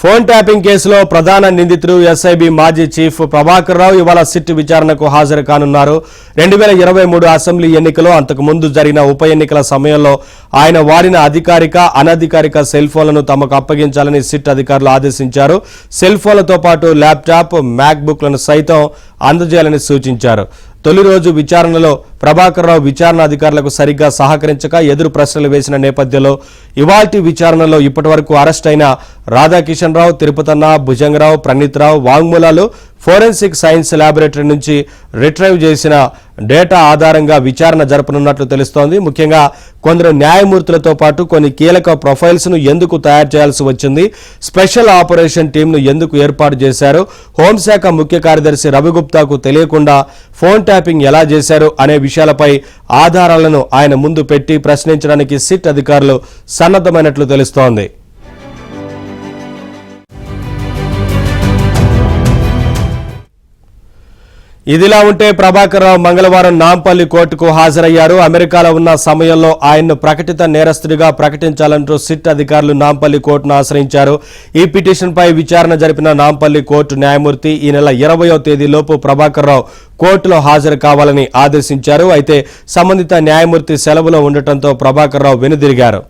Phone tapping కేసులో ప్రధాన నిందితుడు ఎస్ఐబి మాజీ చీఫ్ ప్రభాకర్ రావు ఇవాళ సిట్ విచారణకు హాజరు కానున్నారు. 2023 అసెంబ్లీ ఎన్నికలో అంతకు ముందు జరిగిన ఉప ఎన్నికల సమయంలో ఆయన వాడిన అధికారిక అనధికారిక సెల్ ఫోన్లను తమకు అప్పగించాలని సిట్ అధికారులు ఆదేశించారు. సెల్ ఫోన్లతో పాటు ల్యాప్టాప్, మ్యాక్ బుక్లను సైతం అందజేయాలని సూచించారు. తొలి రోజు విచారణలో ప్రభాకర్ రావు విచారణ అధికారులకు సరిగ్గా సహకరించక ఎదురు ప్రశ్నలు వేసిన నేపథ్యంలో ఇవాల్టి విచారణలో ఇప్పటివరకు అరెస్ట్ అయిన రాధాకిషన్ రావు, తిరుపతన్న, భుజంగరావు, ప్రణీత్ రావు వాంగ్మూలాలు ఫోరెన్సిక్ సైన్స్ ల్యాబొరేటరీ నుంచి రిట్రైవ్ చేసిన డేటా ఆధారంగా విచారణ జరపనున్నట్లు తెలుస్తోంది. ముఖ్యంగా కొందరు న్యాయమూర్తులతో పాటు కొన్ని కీలక ప్రొఫైల్స్ ను ఎందుకు తయారు చేయాల్సి వచ్చింది, స్పెషల్ ఆపరేషన్ టీంను ఎందుకు ఏర్పాటు చేశారు, హోంశాఖ ముఖ్య కార్యదర్శి రవిగుప్తాకు తెలియకుండా ఫోన్ ట్యాపింగ్ ఎలా చేశారు అనే విషయాలపై ఆధారాలను ఆయన ముందు పెట్టి ప్రశ్నించడానికి సిట్ అధికారులు సన్నద్ధమైనట్లు తెలుస్తోంది. ఇదిలా ఉంటే ప్రభాకర్ రావు మంగళవారం నాంపల్లి కోర్టుకు హాజరయ్యారు. అమెరికాలో ఉన్న సమయంలో ఆయన్ను ప్రకటిత నేరస్తుడిగా ప్రకటించాలంటూ సిట్ అధికారులు నాంపల్లి కోర్టును ఆశ్రయించారు. ఈ పిటిషన్పై విచారణ జరిపిన నాంపల్లి కోర్టు న్యాయమూర్తి ఈ నెల 20వ తేదీలోపు ప్రభాకర్ రావు కోర్టులో హాజరు కావాలని ఆదేశించారు. అయితే సంబంధిత న్యాయమూర్తి సెలవులో ఉండటంతో ప్రభాకర్ రావు వెనుదిరిగారు.